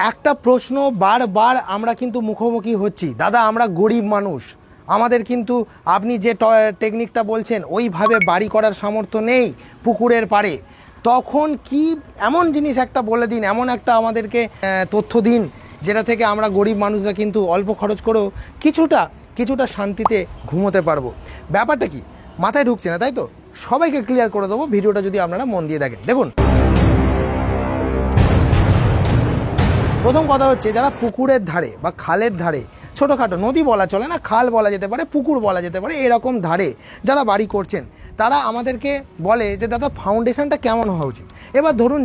একটা প্রশ্ন বারবার আমরা কিন্তু মুখোমুখি হচ্ছি, দাদা আমরা গরিব মানুষ, আমাদের কিন্তু আপনি যে টেকনিকটা বলছেন ওইভাবে বাড়ি করার সামর্থ্য নেই পুকুরের পাড়ে। তখন কি এমন জিনিস একটা বলে দিন, এমন একটা আমাদেরকে তথ্য দিন যেটা থেকে আমরা গরিব মানুষরা কিন্তু অল্প খরচ করেও কিছুটা শান্তিতে ঘুমোতে পারবো। ব্যাপারটা কি মাথায় ঢুকছে না, তাই তো? সবাইকে ক্লিয়ার করে দেবো ভিডিওটা যদি আপনারা মন দিয়ে দেখেন। দেখুন, প্রথম কথা হচ্ছে যারা পুকুরের ধারে বা খালের ধারে, ছোটোখাটো নদী বলা চলে না, খাল বলা যেতে পারে, পুকুর বলা যেতে পারে, এরকম ধারে যারা বাড়ি করছেন তারা আমাদেরকে বলে যে দাদা ফাউন্ডেশনটা কেমন হওয়া উচিত। এবার ধরুন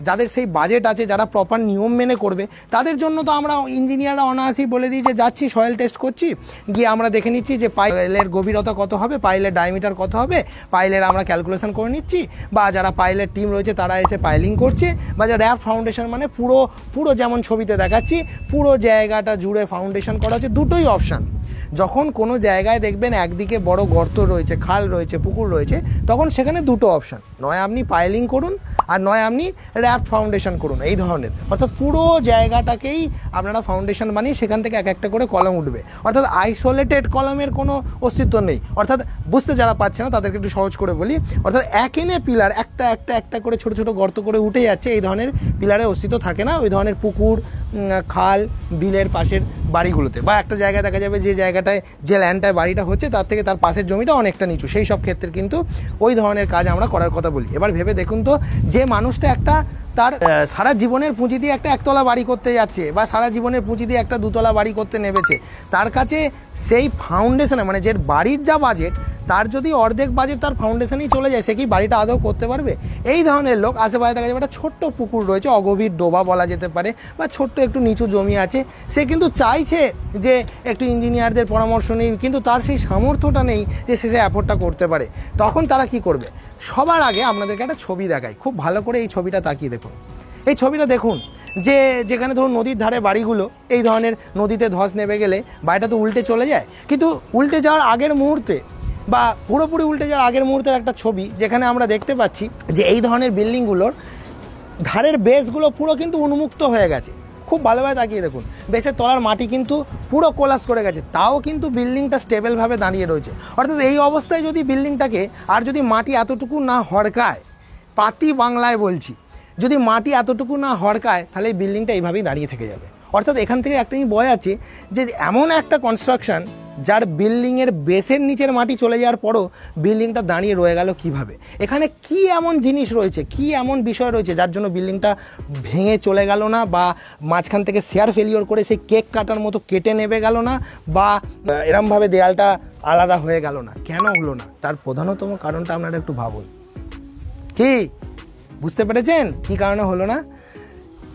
যাদের সেই বাজেট আছে, যারা প্রপার নিয়ম মেনে করবে, তাদের জন্য তো আমরা ইঞ্জিনিয়াররা অনায়াসি বলে দিই যে যাচ্ছি সয়েল টেস্ট করছি, গিয়ে আমরা দেখে নিচ্ছি যে পাইলের গভীরতা কত হবে, পাইলের ডায়ামিটার কত হবে, পাইলের আমরা ক্যালকুলেশন করে নিচ্ছি, বা যারা পাইলের টিম রয়েছে তারা এসে পাইলিং করছে, বা যারা র্যাপ ফাউন্ডেশন মানে পুরো যেমন ছবিতে দেখাচ্ছি পুরো জায়গাটা জুড়ে ফাউন্ডেশন করা হচ্ছে। দুটোই অপশান। যখন কোনো জায়গায় দেখবেন একদিকে বড় গর্ত রয়েছে, খাল রয়েছে, পুকুর রয়েছে, তখন সেখানে দুটো অপশান, নয় আপনি পাইলিং করুন আর নয় আপনি র্যাপ ফাউন্ডেশন করুন, এই ধরনের। অর্থাৎ পুরো জায়গাটাকেই আপনারা ফাউন্ডেশন বানিয়ে সেখান থেকে এক একটা করে কলম উঠবে। অর্থাৎ আইসোলেটেড কলমের কোনো অস্তিত্ব নেই। অর্থাৎ বুঝতে যারা পারছে না তাদেরকে একটু সহজ করে বলি, অর্থাৎ এক এনে পিলার একটা করে ছোটো ছোটো গর্ত করে উঠে যাচ্ছে, এই ধরনের পিলারের অস্তিত্ব থাকে না ওই ধরনের পুকুর, খাল, বিলের পাশের বাড়িগুলোতে। বা একটা জায়গায় দেখা যাবে যে জায়গাটায় যে ল্যান্ডটায় বাড়িটা হচ্ছে তার থেকে তার পাশের জমিটা অনেকটা নিচু, সেই সব ক্ষেত্রে কিন্তু ওই ধরনের কাজ আমরা করার কথা বলি। এবার ভেবে দেখুন তো, যে মানুষটা তার সারা জীবনের পুঁজি দিয়ে একটা একতলা বাড়ি করতে যাচ্ছে, বা সারা জীবনের পুঁজি দিয়ে একটা দুতলা বাড়ি করতে নেমেছে, তার কাছে সেই ফাউন্ডেশনে মানে যে বাড়ির যা বাজেট, তার যদি অর্ধেক বাজেট তার ফাউন্ডেশনেই চলে যায়, সে কি বাড়িটা আদৌ করতে পারবে? এই ধরনের লোক আশেপাশে দেখা যাবে একটা ছোট্ট পুকুর রয়েছে, অগভীর ডোবা বলা যেতে পারে, বা ছোট্ট একটু নিচু জমি আছে, সে কিন্তু চাইছে যে একটু ইঞ্জিনিয়ারদের পরামর্শ নেই, কিন্তু তার সেই সামর্থ্যটা নেই যে সে অ্যাফোর্ডটা করতে পারে। তখন তারা কি করবে? সবার আগে আপনাদেরকে একটা ছবি দেখাই, খুব ভালো করে এই ছবিটা তাকিয়ে দেখুন। এই ছবিটা দেখুন, যেখানে ধরুন নদীর ধারে বাড়িগুলো, এই ধরনের নদীতে ধস নেমে গেলে বাড়িটা তো উল্টে চলে যায়, কিন্তু উল্টে যাওয়ার আগের মুহূর্তে বা পুরোপুরি উল্টে যাওয়ার আগের মুহূর্তের একটা ছবি, যেখানে আমরা দেখতে পাচ্ছি যে এই ধরনের বিল্ডিংগুলোর ধারের বেসগুলো পুরো কিন্তু উন্মুক্ত হয়ে গেছে। খুব ভালোভাবে তাকিয়ে দেখুন, বেসের তলার মাটি কিন্তু পুরো কোলাপস করে গেছে, তাও কিন্তু বিল্ডিংটা স্টেবলভাবে দাঁড়িয়ে রয়েছে। অর্থাৎ এই অবস্থায় যদি বিল্ডিংটাকে আর যদি মাটি এতটুকু না হড়কায়, পাতি বাংলায় বলছি, যদি মাটি এতটুকু না হড়কায়, তাহলে এই বিল্ডিংটা এইভাবেই দাঁড়িয়ে থেকে যাবে। অর্থাৎ এখান থেকে একটা বয় আছে যে এমন একটা কনস্ট্রাকশন যার বিল্ডিংয়ের বেসের নিচের মাটি চলে যাওয়ার পরও বিল্ডিংটা দাঁড়িয়ে রয়ে গেল কিভাবে? এখানে কি এমন জিনিস রয়েছে, কি এমন বিষয় রয়েছে যার জন্য বিল্ডিংটা ভেঙে চলে গেল না, বা মাঝখান থেকে শেয়ার ফেলিওর করে সেই কেক কাটার মতো কেটে নেবে গেল না, বা এরমভাবে দেয়ালটা আলাদা হয়ে গেল না? কেন হলো না? তার প্রধানতম কারণটা আপনারা একটু ভাবুন। কি বুঝতে পেরেছেন কি কারণে হলো না?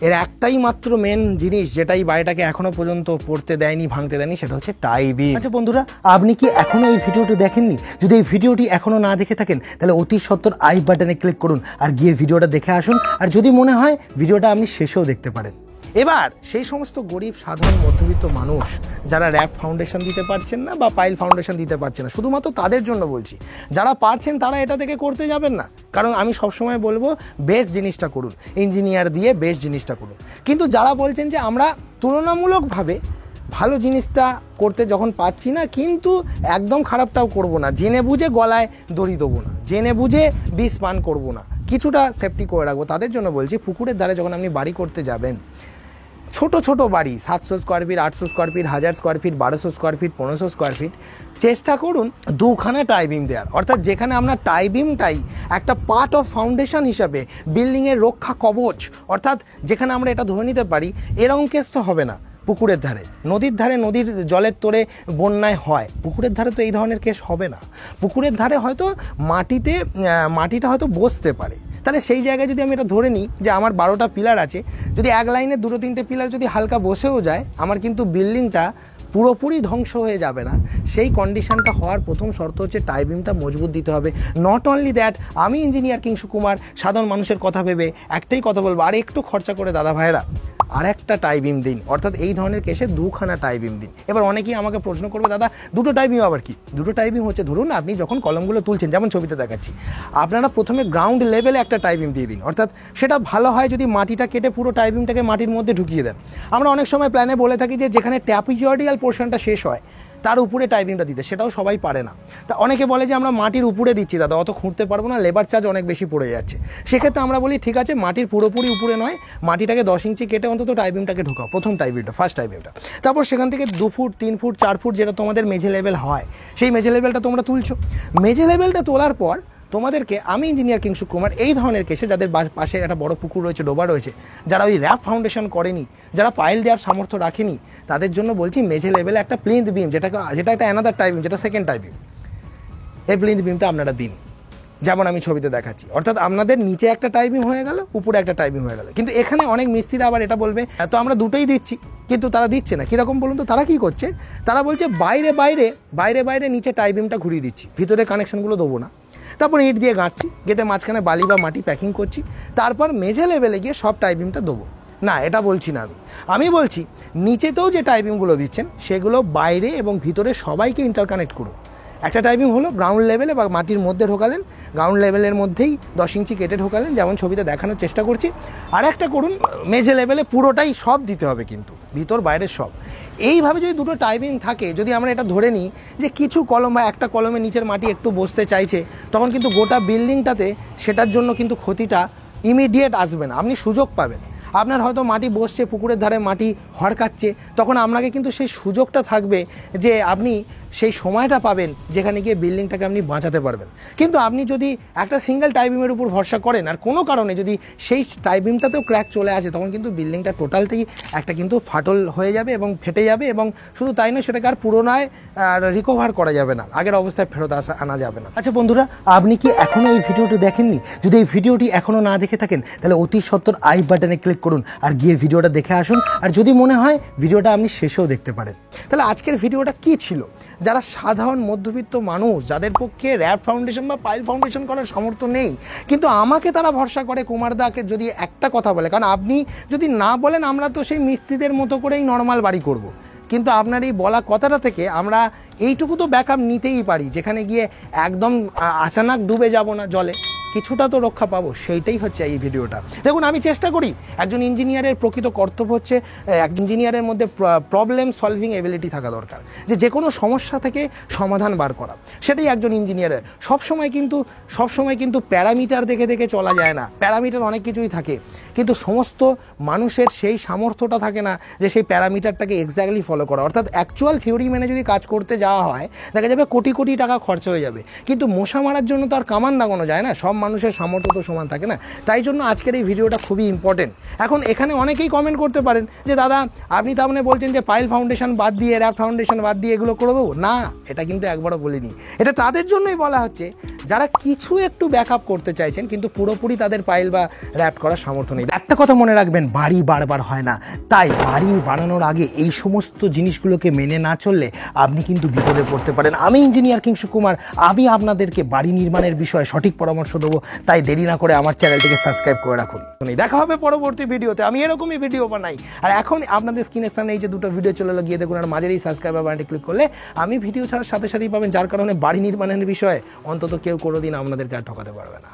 এর একটাই মাত্র মেন জিনিস যেটা এই বাড়িটাকে এখনো পর্যন্ত পড়তে দেয়নি, ভাঙতে দেয়নি, সেটা হচ্ছে টাই বিম। আচ্ছা বন্ধুরা, আপনি কি এখনো এই ভিডিওটি দেখেননি? যদি এই ভিডিওটি এখনো না দেখে থাকেন তাহলে অতি সত্বর আই বাটনে ক্লিক করুন আর গিয়ে ভিডিওটা দেখে আসুন। আর যদি মনে হয় ভিডিওটা আপনি শেষেও দেখতে পারেন। এবার সেই সমস্ত গরিব সাধারণ মধ্যবিত্ত মানুষ যারা র্যাপ ফাউন্ডেশন দিতে পারছেন না বা পাইল ফাউন্ডেশন দিতে পারছেন না, শুধুমাত্র তাদের জন্য বলছি। যারা পারছেন তারা এটা থেকে করতে যাবেন না, কারণ আমি সবসময় বলবো বেস্ট জিনিসটা করুন, ইঞ্জিনিয়ার দিয়ে বেস্ট জিনিসটা করুন। কিন্তু যারা বলছেন যে আমরা তুলনামূলকভাবে ভালো জিনিসটা করতে যখন পাচ্ছি না, কিন্তু একদম খারাপটাও করব না, জেনে বুঝে গলায় দড়ি দেবো না, জেনে বুঝে বিষ পান করবো না, কিছুটা সেফটি করে রাখবো, তাদের জন্য বলছি পুকুরের ধারে যখন আপনি বাড়ি করতে যাবেন, ছোট ছোট বাড়ি 700 square feet, 800 square feet, 1000 square feet, 1200 square feet, 1500 square feet, চেষ্টা করুন দুখানা টাই বিম দেওয়ার। অর্থাৎ যেখানে আপনার টাই বিমটাই একটা পার্ট অফ ফাউন্ডেশন হিসাবে বিল্ডিংয়ের রক্ষা কবচ, অর্থাৎ যেখানে আমরা এটা ধরে নিতে পারি এরকম কেস তো হবে না। পুকুরের ধারে, নদীর ধারে, নদীর জলের তোড়ে বন্যায় হয়, পুকুরের ধারে তো এই ধরনের কেস হবে না। পুকুরের ধারে হয়তো মাটিটা হয়তো বসতে পারে, তাহলে সেই জায়গায় যদি আমি এটা ধরে নিই যে আমার 12টা পিলার আছে, যদি এক লাইনে 2-3টে পিলার যদি হালকা বসেও যায়, আমার কিন্তু বিল্ডিংটা পুরোপুরি ধ্বংস হয়ে যাবে না। সেই কন্ডিশনটা হওয়ার প্রথম শর্ত হচ্ছে টাই বিমটা মজবুত দিতে হবে। নট অনলি দ্যাট, আমি ইঞ্জিনিয়ার কিংসু কুমার সাধারণ মানুষের কথা ভেবে একটাই কথা বলবো, আর একটু খরচা করে দাদা ভাইরা আর একটা টাই বিম দিন, অর্থাৎ এই ধরনের কেসে 2খানা টাই বিম দিন। এবার অনেকেই আমাকে প্রশ্ন করবে, দাদা দুটো টাই বিম আবার কি? দুটো টাই বিম হচ্ছে, ধরুন আপনি যখন কলমগুলো তুলছেন, যেমন ছবিতে দেখাচ্ছি, আপনারা প্রথমে গ্রাউন্ড লেভেলে একটা টাই বিম দিয়ে দিন। অর্থাৎ সেটা ভালো হয় যদি মাটিটা কেটে পুরো টাই বিমটাকে মাটির মধ্যে ঢুকিয়ে দেন। আমরা অনেক সময় প্ল্যানে বলে থাকি যে যেখানে ট্যাপিজয়েডিয়াল পোর্শনটা শেষ হয় তার উপরে টাই বিমটা দিতে, সেটাও সবাই পারে না। তা অনেকে বলে যে আমরা মাটির উপরে দিচ্ছি দাদা, অত খুঁড়তে পারবো না, লেবার চার্জ অনেক বেশি পড়ে যাচ্ছে। সেক্ষেত্রে আমরা বলি ঠিক আছে, মাটির পুরোপুরি উপরে নয়, মাটিটাকে 10 ইঞ্চি কেটে অন্তত টাই বিমটাকে ঢোকাও, প্রথম টাই বিমটা, ফার্স্ট টাই বিমটা। তারপর সেখান থেকে 2 ফুট 3 ফুট 4 ফুট যেটা তোমাদের মেঝে লেভেল হয়, সেই মেঝে লেভেলটা তোমরা তুলছো। মেঝে লেভেলটা তোলার পর তোমাদেরকে আমি ইঞ্জিনিয়ার কিংসুক কুমার এই ধরনের কেসে, যাদের পাশে একটা বড় পুকুর রয়েছে, ডোবা রয়েছে, যারা ওই র্যাপ ফাউন্ডেশন করেনি, যারা পাইল দেওয়ার সামর্থ্য রাখেনি, তাদের জন্য বলছি মেঝে লেভেলে একটা প্লিন্থ বিম, যেটা একটা অ্যানাদার টাই বিম, যেটা সেকেন্ড টাই বিম, এই প্লিন্থ বিমটা আপনারা দিন, যেমন আমি ছবিতে দেখাচ্ছি। অর্থাৎ আপনাদের নিচে একটা টাই বিম হয়ে গেল, উপরে একটা টাই বিম হয়ে গেল। কিন্তু এখানে অনেক মিস্ত্রিরা আবার এটা বলবে, তো আমরা দুটোই দিচ্ছি, কিন্তু তারা দিচ্ছে না। কীরকম বলুন তো? তারা কী করছে? তারা বলছে বাইরে নিচে টাই বিমটা ঘুরিয়ে দিচ্ছি, ভিতরে কানেকশনগুলো দেবো না, তারপর ইট দিয়ে গাঁচ্ছি, গেঁথে মাঝখানে বালি বা মাটি প্যাকিং করছি, তারপর মেঝে লেভেলে গিয়ে সব টাই বিমটা দেবো না। এটা বলছি না আমি বলছি নিচেতেও যে টাই বিমগুলো দিচ্ছেন সেগুলো বাইরে এবং ভিতরে সবাইকে ইন্টারকানেক্ট করুন। একটা টাই বিম হলো গ্রাউন্ড লেভেলে বা মাটির মধ্যে ঢোকালেন, গ্রাউন্ড লেভেলের মধ্যেই 10 ইঞ্চি কেটে ঢোকালেন, যেমন ছবিতে দেখানোর চেষ্টা করছি। আর একটা করুন মেঝে লেভেলে, পুরোটাই সব দিতে হবে, কিন্তু ভিতর বাইরের সব। এইভাবে যদি দুটো টাই বিম থাকে, যদি আমরা এটা ধরে নিই যে কিছু কলম বা একটা কলমের নিচের মাটি একটু বসতে চাইছে, তখন কিন্তু গোটা বিল্ডিংটাতে সেটার জন্য কিন্তু ক্ষতিটা ইমিডিয়েট আসবে না, আপনি সুযোগ পাবেন। আপনার হয়তো মাটি বসছে, পুকুরের ধারে মাটি হড়কাচ্ছে, তখন আপনাকে কিন্তু সেই সুযোগটা থাকবে যে আপনি সেই সময়টা পাবেন যেখানে গিয়ে বিল্ডিংটাকে আপনি বাঁচাতে পারবেন। কিন্তু আপনি যদি একটা সিঙ্গেল টাই বিমের উপর ভরসা করেন আর কোনো কারণে যদি সেই টাই বিমটাতেও ক্র্যাক চলে আসে, তখন কিন্তু বিল্ডিংটা টোটালটাই একটা কিন্তু ফাটল হয়ে যাবে এবং ফেটে যাবে, এবং শুধু তাই নয়, সেটাকে আর পুনরায় রিকভার করা যাবে না, আগের অবস্থায় ফেরত আনা যাবে না। আচ্ছা বন্ধুরা, আপনি কি এখনও এই ভিডিওটি দেখেননি? যদি এই ভিডিওটি এখনও না দেখে থাকেন, তাহলে অতি সত্বর আই বাটনে ক্লিক করুন আর গিয়ে ভিডিওটা দেখে আসুন। আর যদি মনে হয় ভিডিওটা আপনি শেষেও দেখতে পারেন। তাহলে আজকের ভিডিওটা কি ছিল? যারা সাধারণ মধ্যবিত্ত মানুষ, যাদের পক্ষে র্যাপ ফাউন্ডেশন বা পাইল ফাউন্ডেশন করার সামর্থ্য নেই, কিন্তু আমাকে তারা ভরসা করে কুমারদাকে যদি একটা কথা বলে, কারণ আপনি যদি না বলেন আমরা তো সেই মিস্ত্রিদের মতো করেই নর্মাল বাড়ি করব, কিন্তু আপনার এই বলা কথাটা থেকে আমরা এইটুকু তো ব্যাকআপ নিতেই পারি, যেখানে গিয়ে একদম আচানক ডুবে যাব না জলে, কিছুটা তো রক্ষা পাবো। সেইটাই হচ্ছে এই ভিডিওটা। দেখুন, আমি চেষ্টা করি, একজন ইঞ্জিনিয়ারের প্রকৃত কর্তব্য হচ্ছে একজন ইঞ্জিনিয়ারের মধ্যে প্রবলেম সলভিং এবিলিটি থাকা দরকার, যে কোনো সমস্যা থেকে সমাধান বার করা। সেটাই একজন ইঞ্জিনিয়ারের। সবসময় কিন্তু প্যারামিটার দেখে দেখে চলা যায় না। প্যারামিটার অনেক কিছুই থাকে, কিন্তু সমস্ত মানুষের সেই সামর্থ্যটা থাকে না যে সেই প্যারামিটারটাকে এক্স্যাক্টলি ফলো করা। অর্থাৎ অ্যাকচুয়াল থিওরি মেনে যদি কাজ করতে যাওয়া হয়, দেখা যাবে কোটি কোটি টাকা খরচা হয়ে যাবে, কিন্তু মশা মারার জন্য তো আর কামান দাগানো যায় না, সব মানুষের সামর্থ্য তো সমান থাকে না। তাই জন্য আজকের এই ভিডিওটা খুবই ইম্পর্টেন্ট। এখন এখানে অনেকেই কমেন্ট করতে পারেন যে দাদা আপনি তার মানে বলছেন যে পাইল ফাউন্ডেশন বাদ দিয়ে, র্যাপ ফাউন্ডেশন বাদ দিয়ে এগুলো করে দেবো না। এটা কিন্তু একবারও বলিনি। এটা তাদের জন্যই বলা হচ্ছে যারা কিছু একটু ব্যাকআপ করতে চাইছেন, কিন্তু পুরোপুরি তাদের পাইল বা র্যাপ করার সামর্থ্য নেই। একটা কথা মনে রাখবেন, বাড়ি বারবার হয় না, তাই বাড়ি বানানোর আগে এই সমস্ত জিনিসগুলোকে মেনে না চললে আপনি কিন্তু বিপদে পড়তে পারেন। আমি ইঞ্জিনিয়ার কিংসুক কুমার, আমি আপনাদেরকে বাড়ি নির্মাণের বিষয়ে সঠিক পরামর্শ দেবো। তাই দেরি না করে আমার চ্যানেলটিকে সাবস্ক্রাইব করে রাখুন। দেখা হবে পরবর্তী ভিডিওতে। আমি এরকমই ভিডিও বানাই। আর এখন আপনাদের স্ক্রিনের সামনে এই যে দুটো ভিডিও চলে গিয়ে দেখুন, আর মাঝের এই সাবস্ক্রাইব বাটনটি ক্লিক করলে আমি ভিডিও ছাড়ার সাথে সাথেই পাবেন, যার কারণে বাড়ি নির্মাণের বিষয়ে অন্তত কেউ কোনোদিন আপনাদেরকে আর ঠকাতে পারবে না।